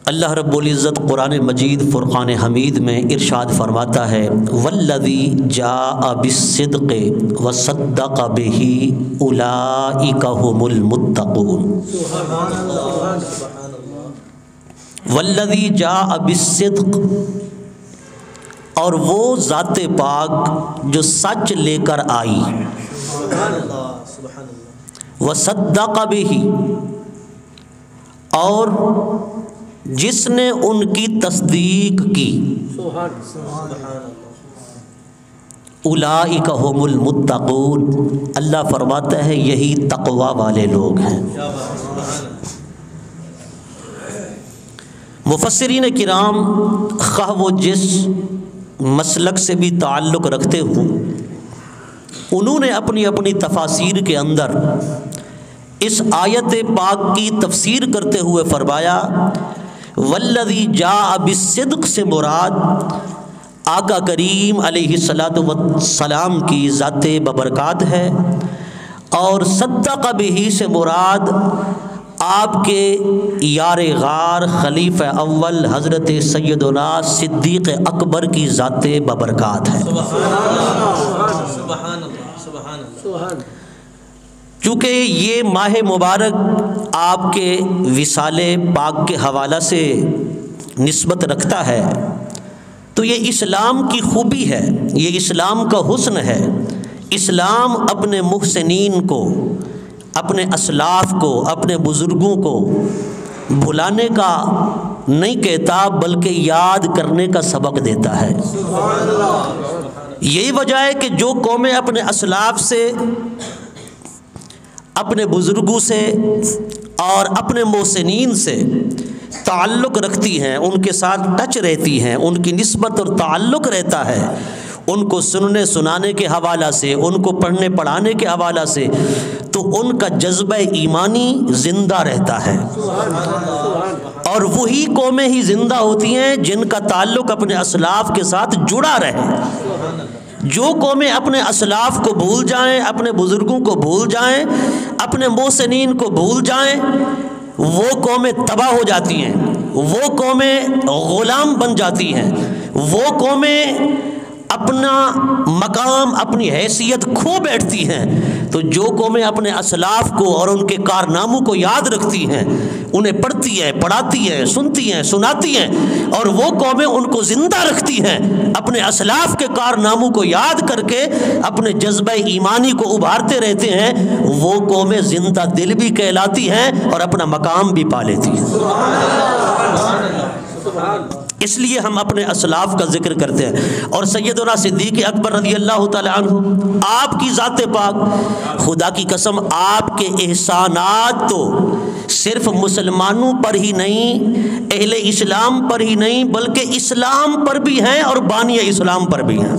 اللہ رب العزت قرآن مجید فرقان حمید میں ارشاد فرماتا ہے والذی جاء بالصدق وصدق بہ اولئک هم المتقون۔ والذی جاء بالصدق، اور وہ ذات پاک جو سچ لے کر آئی، وصدق بہ، اور جس نے ان کی تصدیق کی، اولئک هم المتقون، اللہ فرماتا ہے یہی تقوی والے لوگ ہیں۔ مفسرین کرام خواہ وہ جس مسلک سے بھی تعلق رکھتے ہوں، انہوں نے اپنی اپنی تفاسیر کے اندر اس آیت پاک کی تفسیر کرتے ہوئے فرمایا والذی جاء بالصدق سے مراد آقا کریم علیہ الصلاۃ والسلام کی ذات ببرکات ہے، اور صدق بہ سے مراد آپ کے یار غار خلیفہ اول حضرت سیدنا صدیق اکبر کی ذات ببرکات ہے۔ چونکہ یہ ماہ مبارک آپ کے وصال پاک کے حوالہ سے نسبت رکھتا ہے، تو یہ اسلام کی خوبی ہے، یہ اسلام کا حسن ہے۔ اسلام اپنے محسنین کو، اپنے اسلاف کو، اپنے بزرگوں کو بھلانے کا نہیں کہتا بلکہ یاد کرنے کا سبق دیتا ہے۔ یہی وجہ ہے کہ جو قومیں اپنے اسلاف سے، اپنے بزرگوں سے اور اپنے محسنین سے تعلق رکھتی ہیں، ان کے ساتھ ٹچ رہتی ہیں، ان کی نسبت اور تعلق رہتا ہے، ان کو سننے سنانے کے حوالہ سے، ان کو پڑھنے پڑھانے کے حوالہ سے، تو ان کا جذبہ ایمانی زندہ رہتا ہے۔ اور وہی قومیں ہی زندہ ہوتی ہیں جن کا تعلق اپنے اسلاف کے ساتھ جڑا رہے۔ جو قومیں اپنے اسلاف کو بھول جائیں، اپنے بزرگوں کو بھول جائیں، اپنے محسنین کو بھول جائیں، وہ قومیں تباہ ہو جاتی ہیں، وہ قومیں غلام بن جاتی ہیں، وہ قومیں اپنا مقام، اپنی حیثیت کھو بیٹھتی ہیں۔ تو جو قومیں اپنے اسلاف کو اور ان کے کارناموں کو یاد رکھتی ہیں، انہیں پڑھتی ہیں، پڑھاتی ہیں، سنتی ہیں، سناتی ہیں، اور وہ قومیں ان کو زندہ رکھتی ہیں، اپنے اسلاف کے کارناموں کو یاد کر کے اپنے جذبہ ایمانی کو ابھارتے رہتے ہیں، وہ قومیں زندہ دل بھی کہلاتی ہیں اور اپنا مقام بھی پا لیتی ہیں۔ اس لیے ہم اپنے اسلاف کا ذکر کرتے ہیں۔ اور سیدنا صدیق اکبر رضی اللہ تعالی عنہ، آپ کی ذات پاک، خدا کی قسم آپ کے احسانات تو صرف مسلمانوں پر ہی نہیں، اہل اسلام پر ہی نہیں، بلکہ اسلام پر بھی ہیں اور بانی اسلام پر بھی ہیں۔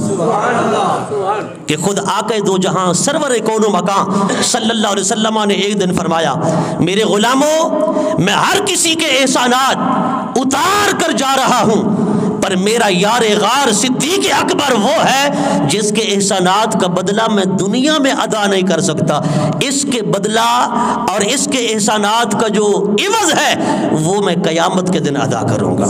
کہ خود آقا دو جہاں سرور کون و مکان صلی اللہ علیہ وسلم نے ایک دن فرمایا میرے غلاموں، میں ہر کسی کے احسانات اتار کر جا رہا ہوں، پر میرا یار غار صدیق اکبر وہ ہے جس کے احسانات کا بدلہ میں دنیا میں ادا نہیں کر سکتا، اس کے بدلہ اور اس کے احسانات کا جو عوض ہے وہ میں قیامت کے دن ادا کروں گا۔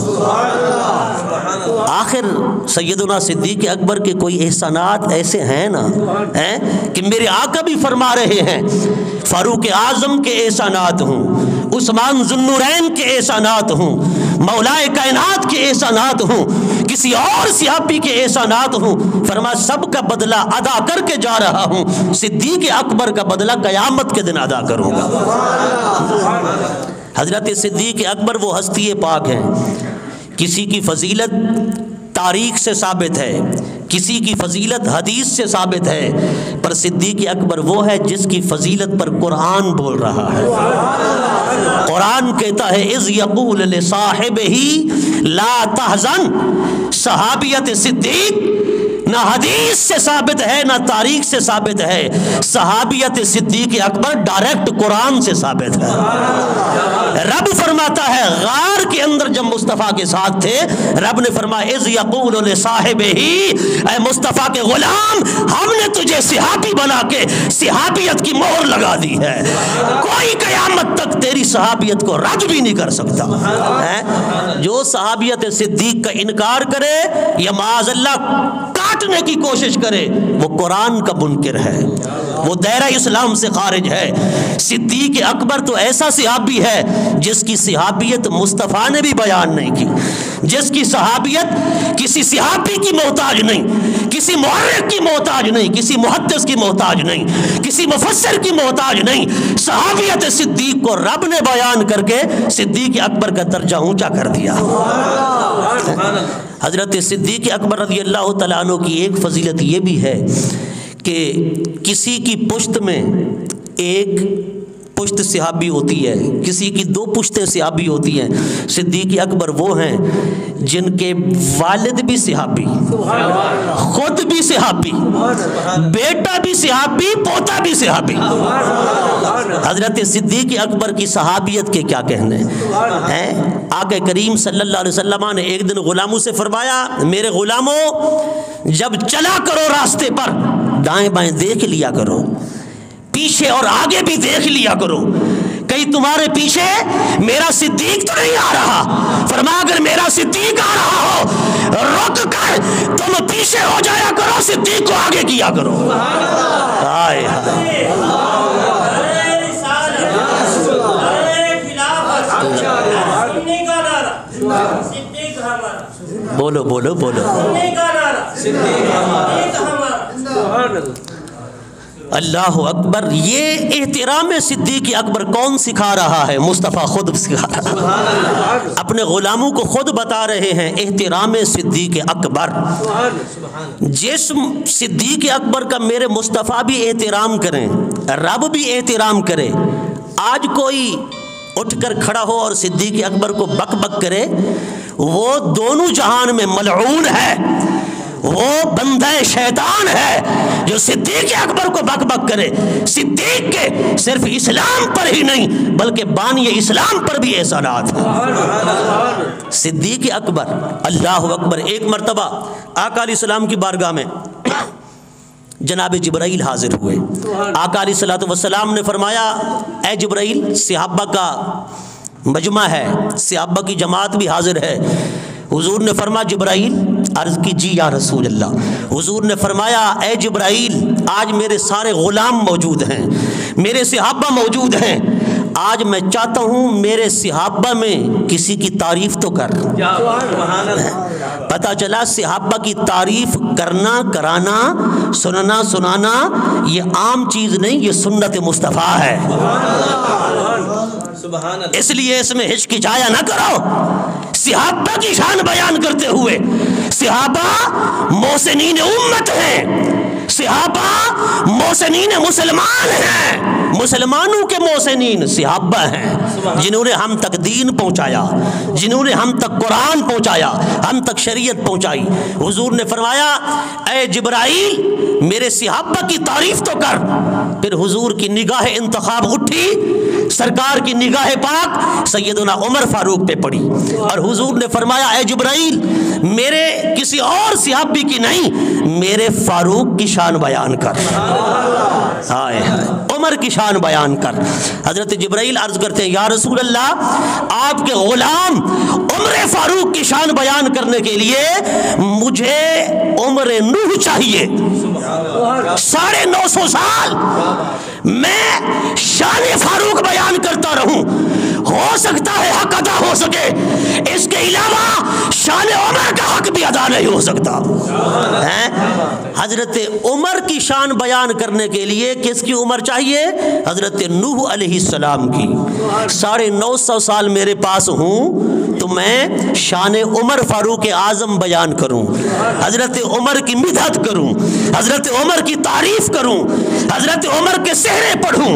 آخر سیدنا صدیق اکبر کے کوئی احسانات ایسے ہیں نا کہ میرے آقا بھی فرما رہے ہیں فاروق اعظم کے احسانات ہوں، عثمان ذو النورین کے احسانات ہوں، مولائے کائنات کے احسانات ہوں، کسی اور صحابی کے احسانات ہوں، فرمایا سب کا بدلہ ادا کر کے جا رہا ہوں، صدیق اکبر کا بدلہ قیامت کے دن ادا کروں گا۔ حضرت صدیق اکبر وہ ہستی پاک ہیں، کسی کی فضیلت تاریخ سے ثابت ہے، کسی کی فضیلت حدیث سے ثابت ہے، پر صدیق اکبر وہ ہے جس کی فضیلت پر قرآن بول رہا ہے۔ قرآن کہتا ہے اذ یقول لصاحبہ لا تحزن، صحابیت صدیق نہ حدیث سے ثابت ہے نہ تاریخ سے ثابت ہے، صحابیت صدیق اکبر ڈائریکٹ قرآن سے ثابت ہے۔ رب فرماتا ہے غار کے اندر جب مصطفیٰ کے ساتھ تھے، رب نے فرمایا اذ یقول لصاحبہ، اے مصطفیٰ کے غلام ہم نے تجھے صحابی بنا کے صحابیت کی مہر لگا دی ہے، کوئی قیامت تک تیری صحابیت کو رد بھی نہیں کر سکتا ہے۔ جو صحابیت صدیق کا انکار کرے یا معاذ اللہ کاٹنے کی کوشش کرے وہ قرآن کا منکر ہے، وہ دائرہ اسلام سے خارج ہے۔ صدیق اکبر تو ایسا صحابی ہے جس کی صحابیت مصطفیٰ نے بھی بیان نہیں کی، جس کی صحابیت کسی صحابی کی محتاج نہیں، کسی مورخ کی محتاج نہیں، کسی محدث کی محتاج نہیں، کسی مفسر کی محتاج نہیں۔ صحابیت صدیق کو رب نے بیان کر کے صدیق اکبر کا درجہ اونچا کر دیا۔ حضرت صدیق اکبر رضی اللہ تعالیٰ عنہ کی ایک فضیلت یہ بھی ہے کہ کسی کی پشت میں ایک پشت صحابی ہوتی ہے، کسی کی دو پشتیں صحابی ہوتی ہیں۔ صدیق اکبر وہ ہیں جن کے والد بھی صحابی، خود بھی صحابی، بیٹا بھی صحابی، پوتا بھی صحابی۔ حضرت صدیق اکبر کی صحابیت کے کیا کہنے ہیں؟ آقا کریم صلی اللہ علیہ وسلم نے ایک دن غلاموں سے فرمایا میرے غلاموں جب چلا کرو راستے پر دائیں بائیں دیکھ لیا کرو، پیچھے اور آگے بھی دیکھ لیا کرو، کہیں تمہارے پیچھے میرا صدیق تو نہیں آ رہا۔ فرمایا اگر میرا صدیق آ رہا ہو رک کر تم پیچھے ہو جایا کرو، صدیق کو آگے کیا کرو۔ ہائے ہائے بولو بولو بولو، اللہ اکبر۔ یہ احترام صدیق اکبر کون سکھا رہا ہے؟ مصطفیٰ خود سکھا رہا ہے، اپنے غلاموں کو خود بتا رہے ہیں احترام صدیق اکبر۔ جس صدیق اکبر کا میرے مصطفیٰ بھی احترام کریں، رب بھی احترام کرے، آج کوئی اٹھ کر کھڑا ہو اور صدیق اکبر کو بک بک کرے، وہ دونوں جہان میں ملعون ہے، وہ بندہ شیطان ہے جو صدیق اکبر کو بک بک کرے۔ صدیق کے صرف اسلام پر ہی نہیں بلکہ بانی اسلام پر بھی احسانات ہیں۔ صدیق اکبر اللہ اکبر۔ ایک مرتبہ آقا علیہ السلام کی بارگاہ میں جناب جبرائیل حاضر ہوئے۔ آقا علیہ السلام نے فرمایا اے جبرائیل صحابہ کا مجمع ہے، صحابہ کی جماعت بھی حاضر ہے۔ حضور نے فرمایا جبرائیل، عرض کی جی یا رسول اللہ۔ حضور نے فرمایا اے جبرائیل آج میرے سارے غلام موجود ہیں، میرے صحابہ موجود ہیں، آج میں چاہتا ہوں میرے صحابہ میں کسی کی تعریف تو کر۔ پتہ چلا صحابہ کی تعریف کرنا، کرانا، سننا، سنانا یہ عام چیز نہیں، یہ سنت مصطفیٰ ہے۔ اس لیے اس میں ہچکچایا نہ کرو۔ صحابہ کی شان بیان کرتے ہوئے، صحابہ محسنین امت ہیں، صحابہ محسنین مسلمان ہیں، مسلمانوں کے محسنین صحابہ ہیں جنہوں نے ہم تک دین پہنچایا، جنہوں نے ہم تک قرآن پہنچایا، ہم تک شریعت پہنچائی۔ حضور نے فرمایا اے جبرائیل میرے صحابہ کی تعریف تو کر۔ پھر حضور کی نگاہ انتخاب اٹھی، سرکار کی نگاہ پاک سیدنا عمر فاروق پہ پڑی اور حضور نے فرمایا اے جبرائیل میرے کسی اور صحابی کی نہیں، میرے فاروق کی شان بیان کر، ہائے عمر کی شان بیان کر۔ حضرت جبرائیل عرض کرتے ہیں یا رسول اللہ آپ کے غلام عمر فاروق کی شان بیان کرنے کے لیے مجھے عمر نوح چاہیے، 950 سال میں شان فاروق بیان کرتا رہوں، ہو سکتا ہے حق ادا ہو سکے، اس کے علاوہ شان عمر کا حق بھی ادا نہیں ہو سکتا۔ حضرت عمر کی شان بیان کرنے کے لیے کس کی عمر چاہیے؟ حضرت نوح علیہ السلام کی۔ 950 سال میرے پاس ہوں تو میں شان عمر فاروق اعظم بیان کروں، حضرت عمر کی مدحت کروں، حضرت عمر کی تعریف کروں، حضرت عمر کے سہرے پڑھوں،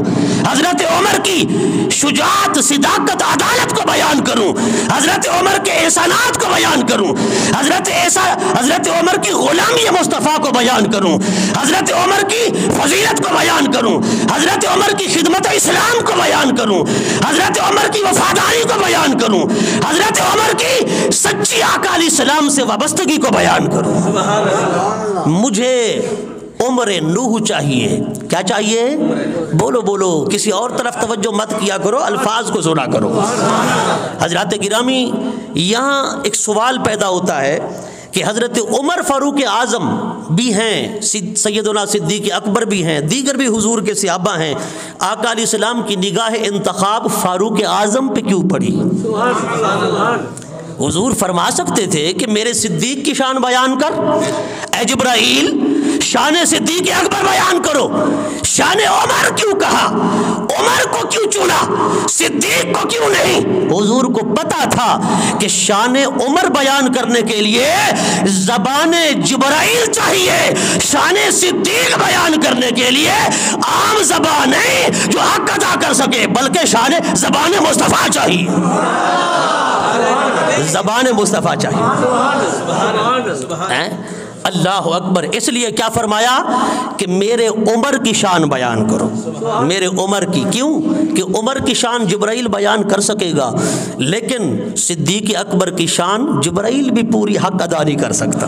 حضرت عمر کی شجاعت، صداقت، عدالت کو بیان کروں، حضرت عمر کے احسانات کو بیان کروں، حضرت عمر کی غلامی مصطفیٰ کو بیان کروں، حضرت عمر کی فضیلت کو بیان کروں، حضرت عمر کی خدمت اسلام کو بیان کروں، حضرت عمر کی وفاداری کو بیان کروں، حضرت عمر کی سچی آقا علیہ السلام سے وابستگی کو بیان کروں۔ مجھے عمر نوح چاہیے۔ کیا چاہیے؟ بولو بولو، کسی اور طرف توجہ مت کیا کرو، الفاظ کو سنا کرو۔ حضرات گرامی، یہاں ایک سوال پیدا ہوتا ہے کہ حضرت عمر فاروق اعظم بھی ہیں، سیدنا صدیق اکبر بھی ہیں، دیگر بھی حضور کے صحابہ ہیں، آقا علیہ السلام کی نگاہ انتخاب فاروق اعظم پہ کیوں پڑی؟ حضور فرما سکتے تھے کہ میرے صدیق کی شان بیان کر، اے جبرائیل شان صدیق اکبر بیان کرو، شان عمر کیوں کہا؟ عمر کو کیوں چنا؟ صدیق کو کیوں نہیں؟ حضور کو پتا تھا کہ شان عمر بیان کرنے کے لیے زبان جبرائیل چاہیے، شان صدیق بیان کرنے کے لیے عام زبان نہیں جو حق ادا کر سکے، بلکہ شان زبان مصطفیٰ چاہیے، زبان مصطفیٰ چاہیے۔ اللہ اکبر۔ اس لیے کیا فرمایا کہ میرے عمر کی شان بیان کرو، میرے عمر کی۔ کیوں کہ عمر کی شان جبرائیل بیان کر سکے گا، لیکن صدیق اکبر کی شان جبرائیل بھی پوری حق ادا نہیں کر سکتا۔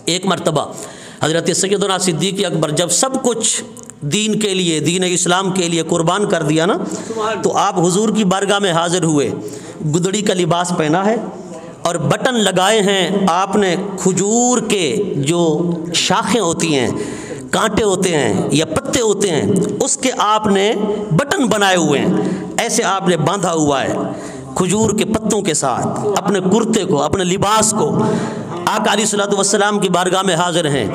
ایک مرتبہ حضرت سیدنا صدیق اکبر جب سب کچھ دین کے لیے، دین اسلام کے لیے قربان کر دیا نا، تو آپ حضور کی بارگاہ میں حاضر ہوئے، گدڑی کا لباس پہنا ہے اور بٹن لگائے ہیں آپ نے، کھجور کے جو شاخیں ہوتی ہیں، کانٹے ہوتے ہیں یا پتے ہوتے ہیں، اس کے آپ نے بٹن بنائے ہوئے ہیں، ایسے آپ نے باندھا ہوا ہے کھجور کے پتوں کے ساتھ اپنے کرتے کو، اپنے لباس کو۔ آقا علیہ الصلوۃ والسلام کی بارگاہ میں حاضر ہیں،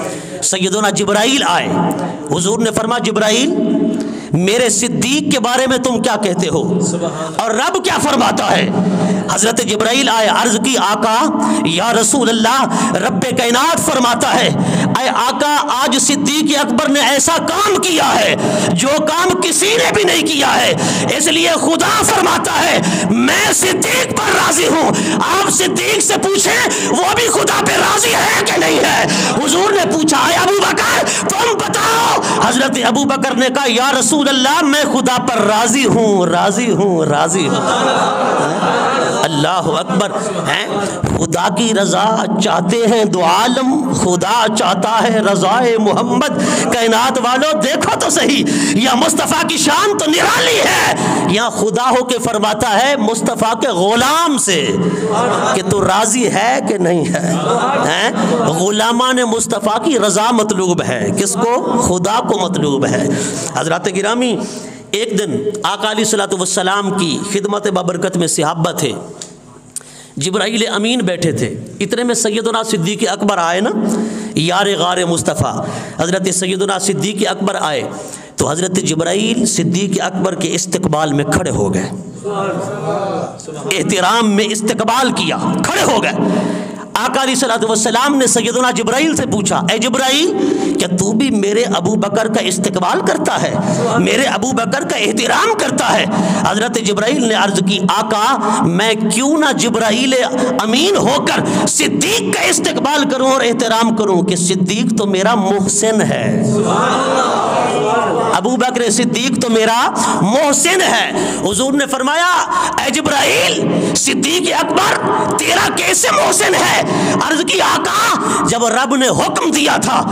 سیدنا جبرائیل آئے، حضور نے فرمایا جبرائیل میرے صدیق کے بارے میں تم کیا کہتے ہو اور رب کیا فرماتا ہے؟ حضرت جبرائیل آئے، عرض کی آقا یا رسول اللہ رب کائنات فرماتا ہے اے آقا آج صدیق اکبر نے ایسا کام کیا ہے جو کام کسی نے بھی نہیں کیا ہے، اس لیے خدا فرماتا ہے میں صدیق پر راضی ہوں، آپ صدیق سے پوچھیں وہ بھی خدا پہ راضی ہے کہ نہیں ہے۔ حضور نے پوچھا اے ابو بکر تم بتاؤ، حضرت ابو بکر نے کہا یا رسول اللہ میں خدا پر راضی ہوں، راضی ہوں، راضی ہوں۔ اللہ اکبر۔ خدا کی رضا چاہتے ہیں دو عالم، خدا چاہتا ہے رضائے محمد۔ کائنات والوں دیکھو تو صحیح، یا مصطفیٰ کی شان تو نرالی ہے، یا خدا ہو کے فرماتا ہے مصطفیٰ کے غلام سے کہ تو راضی ہے کہ نہیں ہے۔ غلامان مصطفیٰ کی رضا مطلوب ہے، کس کو؟ خدا کو مطلوب ہے۔ حضرات گرامی، ایک دن آقا علیہ الصلوۃ والسلام کی خدمت بابرکت میں صحابہ تھے، جبرائیل امین بیٹھے تھے، اتنے میں سیدنا صدیق اکبر آئے نا، یار غار مصطفیٰ حضرت سیدنا صدیق اکبر آئے تو حضرت جبرائیل صدیق اکبر کے استقبال میں کھڑے ہو گئے، احترام میں استقبال کیا، کھڑے ہو گئے۔ آقا علیہ الصلوۃ والسلام نے سیدنا جبرائیل سے پوچھا اے جبرائیل کیا تو بھی میرے ابو بکر کا استقبال کرتا ہے، میرے ابو بکر کا احترام کرتا ہے؟ حضرت جبرائیل نے عرض کی آقا میں کیوں نہ جبرائیل امین ہو کر صدیق کا استقبال کروں اور احترام کروں کہ صدیق تو میرا محسن ہے، ابو بکر صدیق تو میرا محسن ہے۔ حضور نے فرمایا اے جبرائیل صدیق اکبر تیرا کیسے محسن ہے؟ عرض کی آقا جب رب نے حکم دیا تھا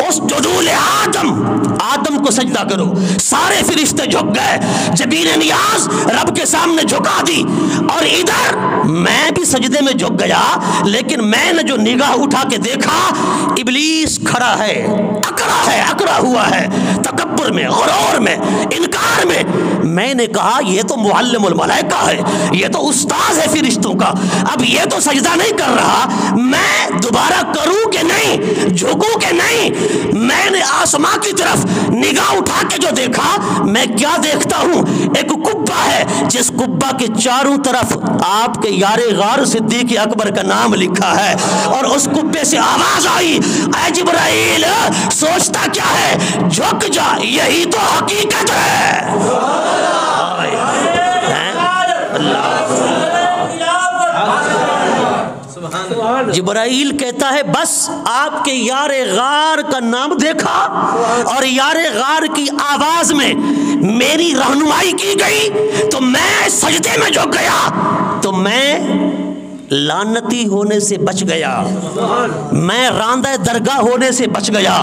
اسجدوا لآدم کو سجدہ کرو، سارے فرشتے جھک گئے، جبین نیاز رب کے سامنے جھکا دی، اور ادھر میں بھی سجدے میں جھک گیا، لیکن میں نے جو نگاہ اٹھا کے دیکھا ابلیس کھڑا ہے، اکڑا ہوا ہے، تکبر میں، غرور میں، انکار میں۔ میں نے کہا یہ تو معلم الملائکہ ہے، یہ تو استاذ ہے فرشتوں کا، اب یہ تو سجدہ نہیں کر رہا، میں دوبارہ کروں کہ نہیں، جھکوں کہ نہیں؟ میں نے آسمان کی طرف نگاہ اٹھا کے جو دیکھا، میں کیا دیکھتا ہوں؟ ایک قبہ ہے جس قبہ کے چاروں طرف آپ کے یار غار صدیق اکبر کا نام لکھا ہے، اور اس قبے سے آواز آئی اے جبرائیل سوچتا کیا ہے، جھک جا، یہی تو حقیقت ہے۔ جبرائیل کہتا ہے بس آپ کے یار غار کا نام دیکھا اور یار غار کی آواز میں میری رہنمائی کی گئی تو میں سجدے میں جو گیا تو میں لعنتی ہونے سے بچ گیا، میں راندہ درگاہ ہونے سے بچ گیا۔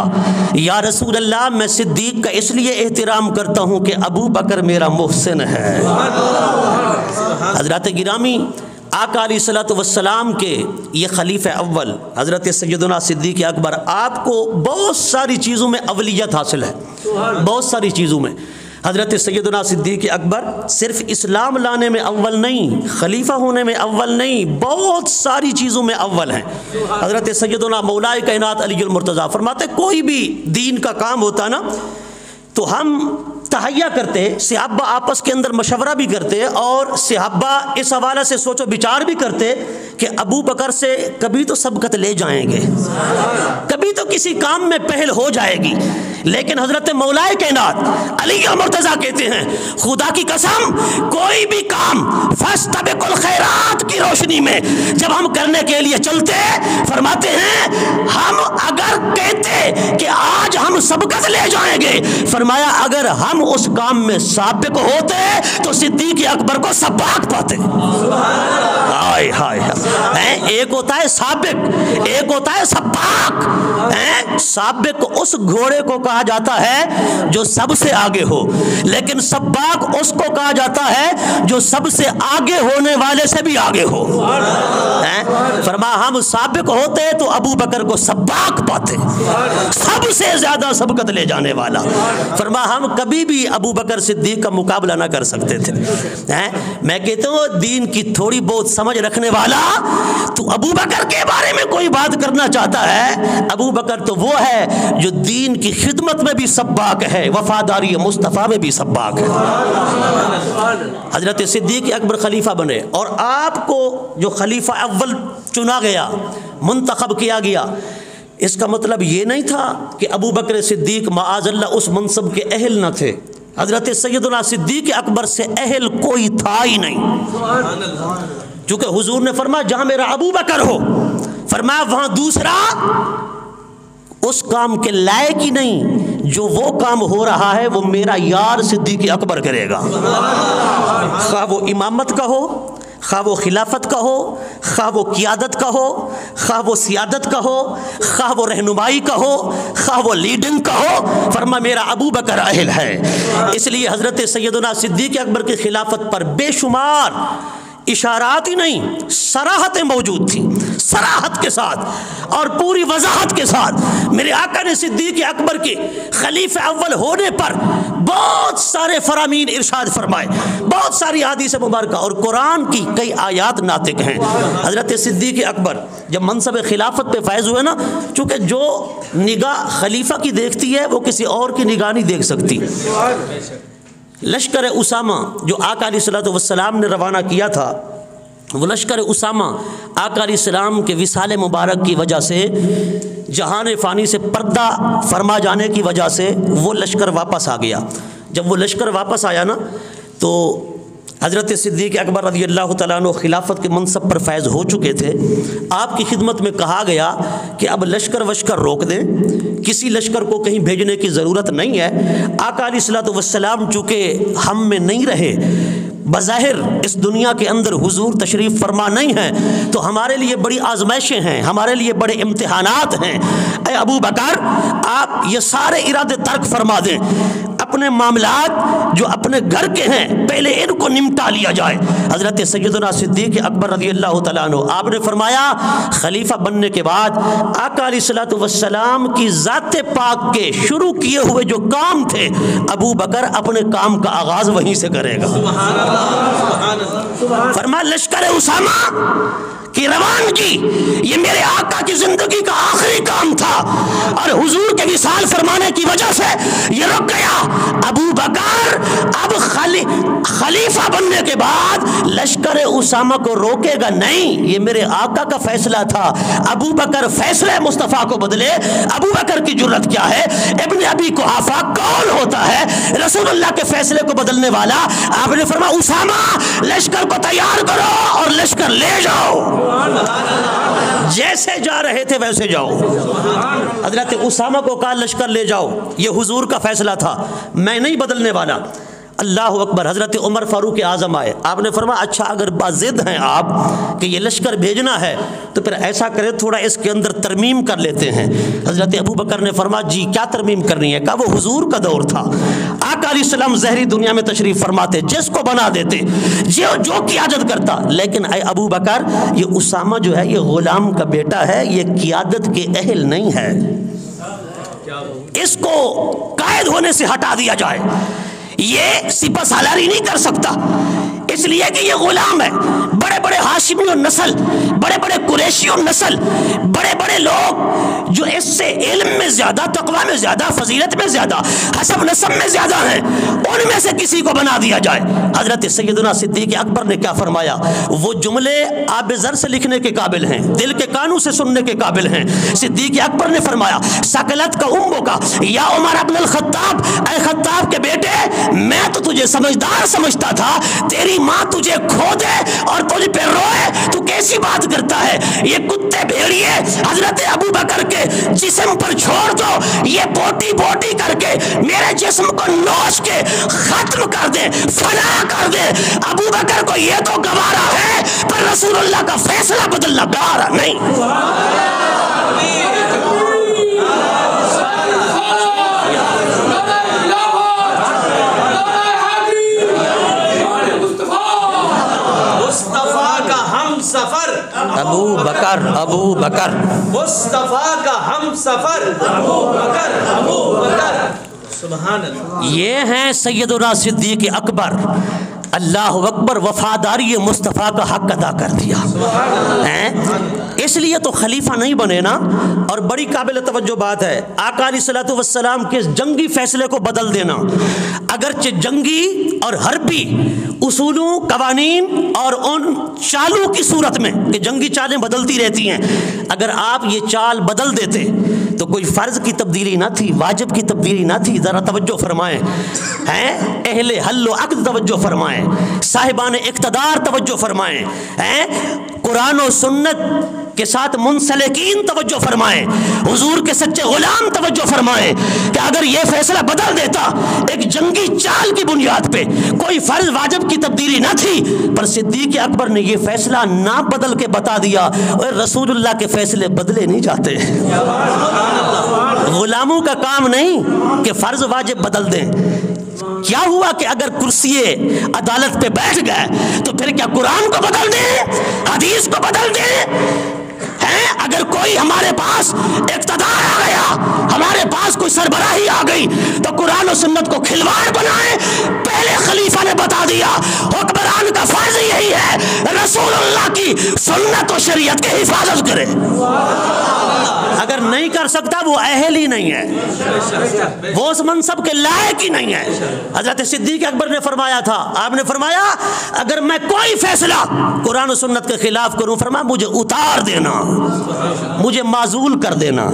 یا رسول اللہ، میں صدیق کا اس لیے احترام کرتا ہوں کہ ابو بکر میرا محسن ہے۔ حضرات گرامی، آقا علیہ الصلوۃ والسلام کے یہ خلیفہ اول حضرت سیدنا صدیق اکبر، آپ کو بہت ساری چیزوں میں اولیت حاصل ہے، بہت ساری چیزوں میں۔ حضرت سیدنا صدیق اکبر صرف اسلام لانے میں اول نہیں، خلیفہ ہونے میں اول نہیں، بہت ساری چیزوں میں اول ہیں۔ حضرت سیدنا مولائے کائنات علی المرتضیٰ فرماتے کوئی بھی دین کا کام ہوتا نا تو ہم تہیہ کرتے، صحابہ آپس کے اندر مشورہ بھی کرتے اور صحابہ اس حوالے سے سوچ و بچار بھی کرتے کہ ابو بکر سے کبھی تو سبقت لے جائیں گے، کبھی تو کسی کام میں پہل ہو جائے گی۔ لیکن حضرت مولائے کائنات علی المرتضیٰ کہتے ہیں خدا کی قسم کوئی بھی کام فاستبقوا الخیرات کی روشنی میں جب ہم کرنے کے لیے چلتے، فرماتے ہیں ہم اگر کہتے کہ آج ہم سبقت لے جائیں گے، فرمایا اگر ہم اس کام میں سابق ہوتے تو صدیق اکبر کو سباق پاتے۔ ہائے ہائے ہائے، ایک ہوتا ہے سابق، ایک ہوتا ہے سباق۔ سابق اس گھوڑے کو کہا جاتا ہے جو سب سے آگے ہو، لیکن سباق اس کو کہا جاتا ہے جو سب سے آگے ہونے والے سے بھی آگے ہو۔ فرمایا ہم سابق ہوتے تو ابو بکر کو سباق پاتے، سب سے زیادہ سبقت لے جانے والا۔ فرمایا ہم کبھی بھی ابو بکر صدیق کا مقابلہ نہ کر سکتے تھے۔ میں کہتا ہوں دین کی تھوڑی بہت سمجھ رکھنے والا تو ابو بکر کے بارے میں کوئی بات کرنا چاہتا ہے، ابو بکر تو وہ ہے جو دین کی خدمت میں بھی سباق ہے، وفاداری مصطفیٰ میں بھی سباق ہے۔ حضرت صدیق اکبر خلیفہ بنے اور آپ کو جو خلیفہ اول چنا گیا، منتخب کیا گیا، اس کا مطلب یہ نہیں تھا کہ ابو بکر صدیق معاذ اللہ اس منصب کے اہل نہ تھے۔ حضرت سیدنا صدیق اکبر سے اہل کوئی تھا ہی نہیں، چونکہ حضور نے فرمایا جہاں میرا ابو بکر ہو، فرمایا وہاں دوسرا اس کام کے لائق ہی نہیں، جو وہ کام ہو رہا ہے وہ میرا یار صدیق اکبر کرے گا، خواہ وہ امامت کا ہو، خواہ وہ خلافت کا ہو، خواہ وہ قیادت کا ہو، خواہ وہ سیادت کا ہو، خواہ وہ رہنمائی کا ہو، خواہ وہ لیڈنگ کا ہو، فرما میرا ابو بکر اہل ہے۔ اس لیے حضرت سیدنا صدیق اکبر کی خلافت پر بے شمار اشارات ہی نہیں، صراحتیں موجود تھیں، صراحت کے ساتھ اور پوری وضاحت کے ساتھ میرے آقا نے صدیق اکبر کے خلیفہ اول ہونے پر بہت سارے فرامین ارشاد فرمائے، بہت ساری احادیث مبارکہ اور قرآن کی کئی آیات ناطق ہیں۔ حضرت صدیق اکبر جب منصب خلافت پہ فائز ہوئے نا، چونکہ جو نگاہ خلیفہ کی دیکھتی ہے وہ کسی اور کی نگاہ نہیں دیکھ سکتی۔ لشکر اسامہ جو آقا علیہ الصلوۃ والسلام نے روانہ کیا تھا، وہ لشکر اسامہ آقا علیہ السلام کے وصال مبارک کی وجہ سے، جہان فانی سے پردہ فرما جانے کی وجہ سے وہ لشکر واپس آ گیا۔ جب وہ لشکر واپس آیا نا تو حضرت صدیق اکبر رضی اللہ تعالیٰ عنہ خلافت کے منصب پر فائز ہو چکے تھے۔ آپ کی خدمت میں کہا گیا کہ اب لشکر وشکر روک دیں، کسی لشکر کو کہیں بھیجنے کی ضرورت نہیں ہے۔ آقا علیہ الصلوۃ والسلام چونکہ ہم میں نہیں رہے، بظاہر اس دنیا کے اندر حضور تشریف فرما نہیں ہے، تو ہمارے لیے بڑی آزمائشیں ہیں، ہمارے لیے بڑے امتحانات ہیں۔ اے ابو بکر آپ یہ سارے ارادے ترک فرما دیں، اپنے معاملات جو اپنے گھر کے ہیں پہلے ان کو نمٹا لیا جائے۔ حضرت سیدنا صدیق اکبر رضی اللہ تعالیٰ عنہ آپ نے فرمایا خلیفہ بننے کے بعد آقا علیہ الصلوۃ والسلام کی ذات پاک کے شروع کیے ہوئے جو کام تھے، ابو بکر اپنے کام کا آغاز وہیں سے کرے گا۔ فرمایا لشکر اسامہ کی روانگی یہ میرے آقا کی زندگی کا آخری کام تھا، اور حضور کے وصال فرمانے کی وجہ سے یہ رک گیا۔ ابو بکر اب خلیفہ بننے کے بعد لشکر اسامہ کو روکے گا نہیں، یہ میرے آقا کا فیصلہ تھا۔ ابو بکر فیصلہ مصطفیٰ کو بدلے، ابو بکر کی جرت کیا ہے؟ ابن ابی قحافہ کون ہوتا ہے رسول اللہ کے فیصلے کو بدلنے والا؟ آپ نے فرمایا اسامہ لشکر کو تیار کرو اور لشکر لے جاؤ۔ جیسے جا رہے تھے ویسے جاؤ۔ حضرت اسامہ کو کہا لشکر لے جاؤ، یہ حضور کا فیصلہ تھا، میں نہیں بدلنے والا۔ اللہ اکبر۔ حضرت عمر فاروق اعظم آئے، آپ نے فرمایا اچھا اگر باضد ہیں آپ کہ یہ لشکر بھیجنا ہے تو پھر ایسا کرے تھوڑا اس کے اندر ترمیم کر لیتے ہیں۔ حضرت ابو بکر نے فرمایا جی کیا ترمیم کرنی ہے؟ کہا وہ حضور کا دور تھا، آقا علیہ السلام ظہری دنیا میں تشریف فرماتے، جس کو بنا دیتے، جو قیادت کرتا۔ لیکن اے ابو بکر یہ اسامہ جو ہے یہ غلام کا بیٹا ہے، یہ قیادت کے اہل نہیں ہے، اس کو قائد ہونے سے ہٹا دیا جائے، یہ سپہ سالاری نہیں کر سکتا، اس لیے کہ یہ غلام ہے۔ بڑے بڑے ہاشمیوں نسل، بڑے بڑے قریشیوں نسل، بڑے بڑے لوگ جو اس سے علم میں زیادہ، تقوی میں زیادہ، فضیلت میں زیادہ، حسب نسب میں زیادہ ہیں، ان میں سے کسی کو بنا دیا جائے۔ حضرت سیدنا صدیق اکبر نے کیا فرمایا؟ وہ جملے آب زر سے لکھنے کے قابل ہیں، دل کے کانوں سے سننے کے قابل ہیں۔ صدیق اکبر نے فرمایا سکلت کا امو کا یا عمر ابن الخطاب، اے خطاب کے بیٹے میں تو تجھے سمجھدار سمجھتا تھا، تیری ماں تجھے کھو دے اور تجھ پہ روئے، تو کیسی بات کرتا ہے؟ یہ کتے بھیڑیے حضرت ابو بکر کے جسم پر چھوڑ دو، یہ بوٹی بوٹی کر کے میرے جسم کو نوچ کے ختم کر دے، فنا کر دے۔ ابو بکر کو یہ تو گوارا ہے پر رسول اللہ کا فیصلہ بدلنا گوارا نہیں۔ ابو بکر مصطفیٰ کا ہم سفر، ابو بکر سبحان اللہ۔ یہ ہیں سیدنا صدیق اکبر، اللہ اکبر، وفاداری مصطفیٰ کا حق ادا کر دیا۔ اس لیے تو خلیفہ نہیں بنے نا۔ اور بڑی قابل توجہ بات ہے آقا علیہ الصلوۃ والسلام کے جنگی فیصلے کو بدل دینا، اگرچہ جنگی اور حربی اصولوں، قوانین اور ان چالوں کی صورت میں کہ جنگی چالیں بدلتی رہتی ہیں، اگر آپ یہ چال بدل دیتے تو کوئی فرض کی تبدیلی نہ تھی، واجب کی تبدیلی نہ تھی۔ ذرا توجہ فرمائیں، اہل حل و عقد توجہ فرمائیں، صاحبان اقتدار توجہ فرمائیں، قرآن و سنت کے ساتھ منسلکین توجہ فرمائیں، حضور کے سچے غلام توجہ فرمائیں کہ اگر یہ فیصلہ بدل دیتا ایک جنگی چال کی بنیاد پہ، کوئی فرض واجب کی تبدیلی نہ تھی، پر صدیق اکبر نے یہ فیصلہ نہ بدل کے بتا دیا۔ اور رسول اللہ کے فیصلے بدلے نہیں جاتے، غلاموں کا کام نہیں کہ فرض واجب بدل دیں۔ کیا ہوا کہ اگر کرسی عدالت پہ بیٹھ گئے تو پھر کیا قرآن کو بدل دیں، حدیث کو بدل دیں؟ اگر کوئی ہمارے پاس اقتدار آ گیا، ہمارے پاس کوئی سربراہی آ گئی تو قرآن و سنت کو کھلواڑ بنائے؟ پہلے خلیفہ نے بتا دیا حکمران کا فرض یہی ہے رسول اللہ کی سنت و شریعت کی حفاظت کرے۔ اگر نہیں کر سکتا وہ اہل ہی نہیں ہے، وہ اس منصب کے لائق ہی نہیں ہے۔ حضرت صدیق اکبر نے فرمایا تھا، آپ نے فرمایا اگر میں کوئی فیصلہ قرآن و سنت کے خلاف کروں، فرمایا مجھے اتار دینا، مجھے معزول کر دینا۔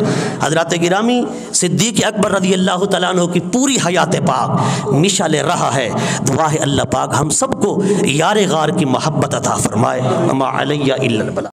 حضرت گرامی صدیق اکبر رضی اللہ تعالیٰ عنہ کی پوری حیات پاک مشعل رہا ہے۔ دعا ہے اللہ پاک ہم سب کو یار غار کی محبت عطا فرمائے۔ وما علی الا البلاغ۔